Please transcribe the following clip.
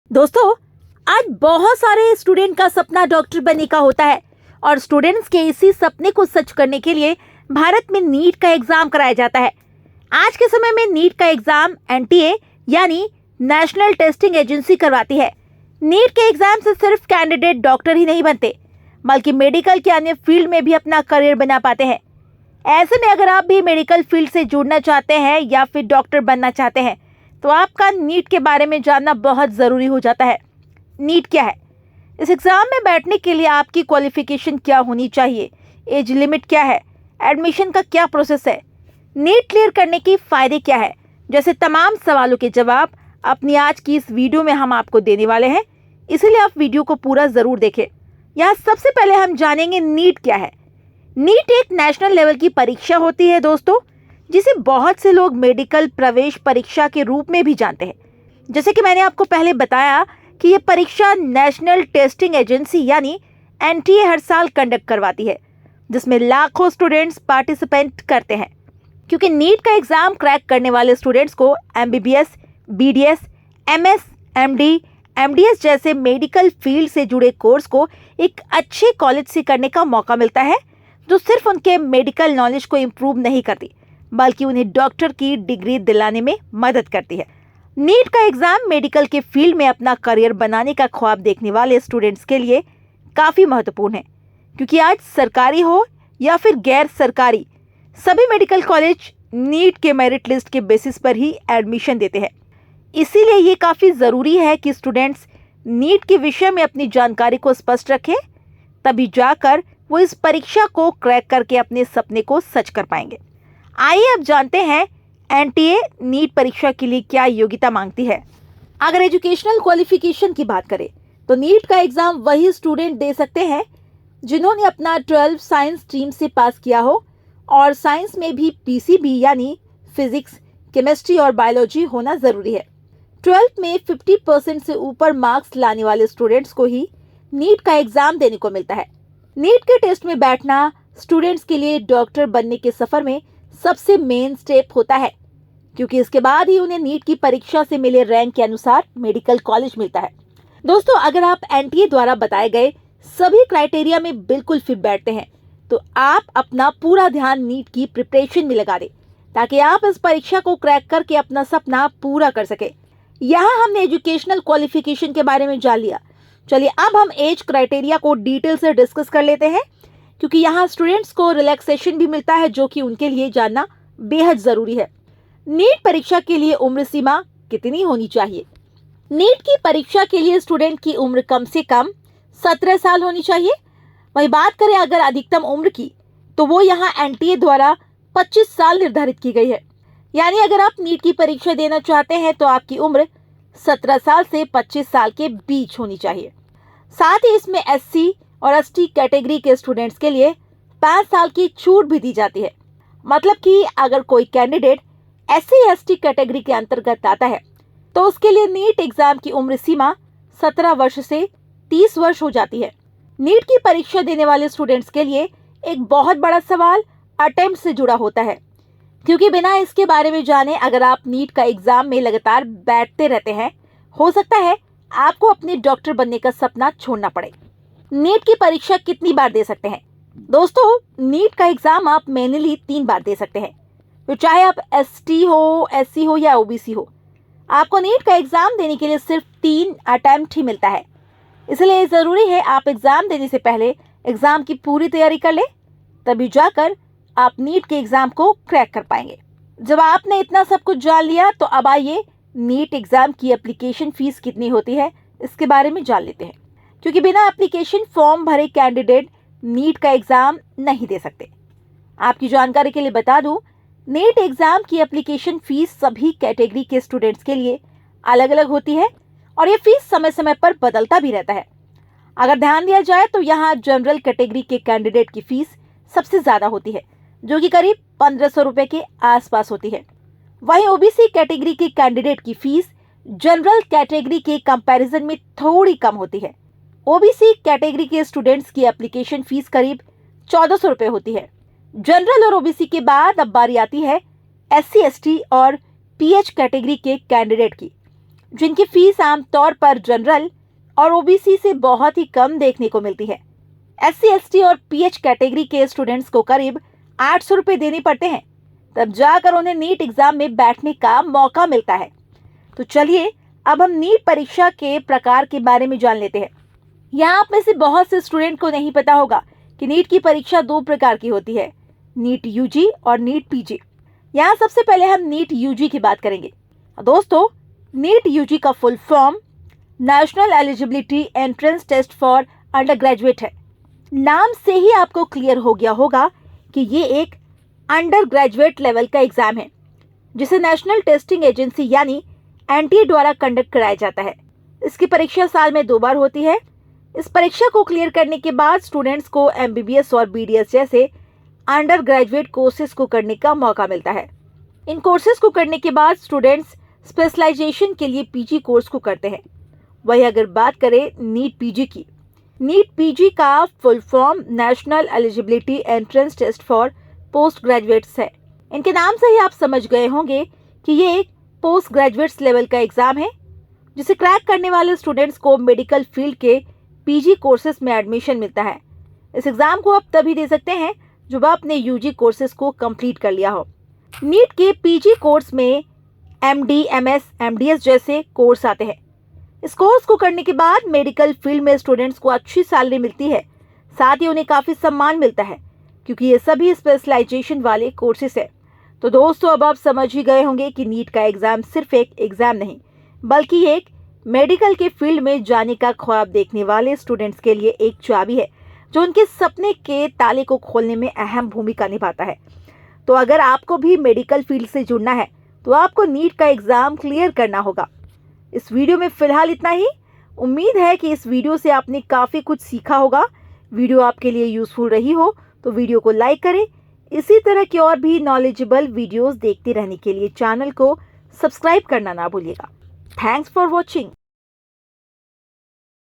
दोस्तों, आज बहुत सारे स्टूडेंट का सपना डॉक्टर बनने का होता है और स्टूडेंट्स के इसी सपने को सच करने के लिए भारत में नीट का एग्जाम कराया जाता है। आज के समय में नीट का एग्जाम एनटीए यानी नेशनल टेस्टिंग एजेंसी करवाती है। नीट के एग्जाम से सिर्फ कैंडिडेट डॉक्टर ही नहीं बनते, बल्कि मेडिकल के अन्य फील्ड में भी अपना करियर बना पाते हैं। ऐसे में अगर आप भी मेडिकल फील्ड से जुड़ना चाहते हैं या फिर डॉक्टर बनना चाहते हैं तो आपका नीट के बारे में जानना बहुत ज़रूरी हो जाता है। नीट क्या है? इस एग्ज़ाम में बैठने के लिए आपकी क्वालिफिकेशन क्या होनी चाहिए? एज लिमिट क्या है? एडमिशन का क्या प्रोसेस है? नीट क्लियर करने के फ़ायदे क्या है? जैसे तमाम सवालों के जवाब अपनी आज की इस वीडियो में हम आपको देने वाले हैं, इसीलिए आप वीडियो को पूरा ज़रूर देखें। यहाँ सबसे पहले हम जानेंगे नीट क्या है। नीट एक नेशनल लेवल की परीक्षा होती है दोस्तों, जिसे बहुत से लोग मेडिकल प्रवेश परीक्षा के रूप में भी जानते हैं। जैसे कि मैंने आपको पहले बताया कि ये परीक्षा नेशनल टेस्टिंग एजेंसी यानी एनटीए हर साल कंडक्ट करवाती है, जिसमें लाखों स्टूडेंट्स पार्टिसिपेंट करते हैं। क्योंकि नीट का एग्जाम क्रैक करने वाले स्टूडेंट्स को MBBS, BDS, MS, MD, MDS जैसे मेडिकल फील्ड से जुड़े कोर्स को एक अच्छे कॉलेज से करने का मौका मिलता है, जो सिर्फ उनके मेडिकल नॉलेज को इम्प्रूव नहीं करती बल्कि उन्हें डॉक्टर की डिग्री दिलाने में मदद करती है। नीट का एग्जाम मेडिकल के फील्ड में अपना करियर बनाने का ख्वाब देखने वाले स्टूडेंट्स के लिए काफ़ी महत्वपूर्ण है, क्योंकि आज सरकारी हो या फिर गैर सरकारी, सभी मेडिकल कॉलेज नीट के मेरिट लिस्ट के बेसिस पर ही एडमिशन देते हैं। इसीलिए ये काफ़ी ज़रूरी है कि स्टूडेंट्स नीट के विषय में अपनी जानकारी को स्पष्ट रखें, तभी जाकर वो इस परीक्षा को क्रैक करके अपने सपने को सच कर पाएंगे। आइए अब जानते हैं एनटीए नीट परीक्षा के लिए क्या योग्यता मांगती है। अगर एजुकेशनल क्वालिफिकेशन की बात करें तो नीट का एग्जाम वही स्टूडेंट दे सकते हैं जिन्होंने अपना 12 साइंस स्ट्रीम से पास किया हो और साइंस में भी पीसीबी यानी फिजिक्स, केमिस्ट्री और बायोलॉजी होना ज़रूरी है। 12th में 50% से ऊपर मार्क्स लाने वाले स्टूडेंट्स को ही नीट का एग्जाम देने को मिलता है। नीट के टेस्ट में बैठना स्टूडेंट्स के लिए डॉक्टर बनने के सफ़र में सबसे मेन स्टेप होता है, क्योंकि इसके बाद ही उन्हें नीट की परीक्षा से मिले रैंक के अनुसार मेडिकल कॉलेज मिलता है। दोस्तों, अगर आप एनटीए द्वारा बताए गए सभी क्राइटेरिया में बिल्कुल फिट बैठते हैं तो आप अपना पूरा ध्यान नीट की प्रिपरेशन में लगा दें, ताकि आप इस परीक्षा को क्रैक करके अपना सपना पूरा कर सके। यहाँ हमने एजुकेशनल क्वालिफिकेशन के बारे में जान लिया। चलिए अब हम एज क्राइटेरिया को डिटेल से डिस्कस कर लेते हैं, क्योंकि यहाँ स्टूडेंट्स को रिलैक्सेशन भी मिलता है, जो कि उनके लिए जानना बेहद ज़रूरी है। नीट परीक्षा के लिए उम्र सीमा कितनी होनी चाहिए? नीट की परीक्षा के लिए स्टूडेंट की उम्र कम से कम 17 साल होनी चाहिए। वही बात करें अगर अधिकतम उम्र की, तो वो यहाँ एनटीए द्वारा 25 साल निर्धारित की गई है। यानी अगर आप नीट की परीक्षा देना चाहते हैं तो आपकी उम्र 17 साल से 25 साल के बीच होनी चाहिए। साथ ही इसमें एससी और एसटी कैटेगरी के स्टूडेंट्स के लिए 5 साल की छूट भी दी जाती है। मतलब कि अगर कोई कैंडिडेट एससी एसटी कैटेगरी के अंतर्गत आता है तो उसके लिए नीट एग्जाम की उम्र सीमा 17 वर्ष से 30 वर्ष हो जाती है। नीट की परीक्षा देने वाले स्टूडेंट्स के लिए एक बहुत बड़ा सवाल अटेम्प्ट से जुड़ा होता है, क्योंकि बिना इसके बारे में जाने अगर आप नीट का एग्जाम में लगातार बैठते रहते हैं, हो सकता है आपको अपने डॉक्टर बनने का सपना छोड़ना पड़े। नीट की परीक्षा कितनी बार दे सकते हैं? दोस्तों, नीट का एग्जाम आप मैन्युअली 3 बार दे सकते हैं, तो चाहे आप एसटी हो, एससी हो या ओबीसी हो, आपको नीट का एग्जाम देने के लिए सिर्फ 3 अटेम्प्ट ही मिलता है। इसलिए ज़रूरी है आप एग्जाम देने से पहले एग्जाम की पूरी तैयारी कर ले, तभी जाकर आप नीट के एग्जाम को क्रैक कर पाएंगे। जब आपने इतना सब कुछ जान लिया तो अब आइए नीट एग्जाम की एप्लीकेशन फीस कितनी होती है इसके बारे में जान लेते हैं, क्योंकि बिना एप्लीकेशन फॉर्म भरे कैंडिडेट नीट का एग्जाम नहीं दे सकते। आपकी जानकारी के लिए बता दूं, नीट एग्जाम की एप्लीकेशन फीस सभी कैटेगरी के स्टूडेंट्स के लिए अलग अलग होती है और ये फीस समय समय पर बदलता भी रहता है। अगर ध्यान दिया जाए तो यहाँ जनरल कैटेगरी के कैंडिडेट की फीस सबसे ज़्यादा होती है, जो कि करीब 1500 रुपये के आसपास होती है। वहीं ओबीसी कैटेगरी के कैंडिडेट की फीस जनरल कैटेगरी के कंपैरिजन में थोड़ी कम होती है। ओबीसी कैटेगरी के स्टूडेंट्स की एप्लीकेशन फीस करीब 1400 रुपये होती है। जनरल और ओबीसी के बाद अब बारी आती है एससी एसटी और पीएच कैटेगरी के कैंडिडेट की, जिनकी फीस आमतौर पर जनरल और ओबीसी से बहुत ही कम देखने को मिलती है। SC, ST और PH कैटेगरी के स्टूडेंट्स को करीब 800 रुपये देने पड़ते हैं, तब जाकर उन्हें नीट एग्जाम में बैठने का मौका मिलता है। तो चलिए अब हम नीट परीक्षा के प्रकार के बारे में जान लेते हैं। यहाँ आप में से बहुत से स्टूडेंट को नहीं पता होगा कि नीट की परीक्षा 2 प्रकार की होती है, नीट UG और नीट PG। यहाँ सबसे पहले हम नीट UG की बात करेंगे। दोस्तों, नीट UG का full form national eligibility entrance test for undergraduate है। नाम से ही आपको क्लियर हो गया होगा कि ये एक अंडर ग्रेजुएट लेवल का एग्जाम है, जिसे नेशनल टेस्टिंग एजेंसी यानी NTA द्वारा कंडक्ट कराया जाता है। इसकी परीक्षा साल में 2 बार होती है। इस परीक्षा को क्लियर करने के बाद स्टूडेंट्स को MBBS और BDS जैसे अंडर ग्रेजुएट कोर्सेज को करने का मौका मिलता है। इन कोर्सेज को करने के बाद स्टूडेंट्स स्पेशलाइजेशन के लिए PG कोर्स को करते हैं। वही अगर बात करें नीट PG की, नीट PG का full form national eligibility entrance test for postgraduates है। इनके नाम से ही आप समझ गए होंगे कि ये एक पोस्ट ग्रेजुएट्स लेवल का एग्जाम है, जिसे क्रैक करने वाले स्टूडेंट्स को मेडिकल फील्ड के PG कोर्सेज में एडमिशन मिलता है। इस एग्जाम को आप तभी दे सकते हैं जब आपने UG कोर्सेज को कंप्लीट कर लिया हो। नीट के PG कोर्स में MD, MS, MDS जैसे कोर्स आते हैं। इस कोर्स को करने के बाद मेडिकल फील्ड में स्टूडेंट्स को अच्छी सैलरी मिलती है, साथ ही उन्हें काफ़ी सम्मान मिलता है, क्योंकि ये सभी स्पेशलाइजेशन वाले कोर्सेज है। तो दोस्तों, अब आप समझ ही गए होंगे कि नीट का एग्जाम सिर्फ एक एग्जाम नहीं, बल्कि एक मेडिकल के फील्ड में जाने का ख्वाब देखने वाले स्टूडेंट्स के लिए एक चाबी है, जो उनके सपने के ताले को खोलने में अहम भूमिका निभाता है। तो अगर आपको भी मेडिकल फील्ड से जुड़ना है तो आपको नीट का एग्जाम क्लियर करना होगा। इस वीडियो में फिलहाल इतना ही। उम्मीद है कि इस वीडियो से आपने काफ़ी कुछ सीखा होगा। वीडियो आपके लिए यूजफुल रही हो तो वीडियो को लाइक करें। इसी तरह की और भी नॉलेजेबल वीडियोस देखते रहने के लिए चैनल को सब्सक्राइब करना ना भूलिएगा। Thanks for watching.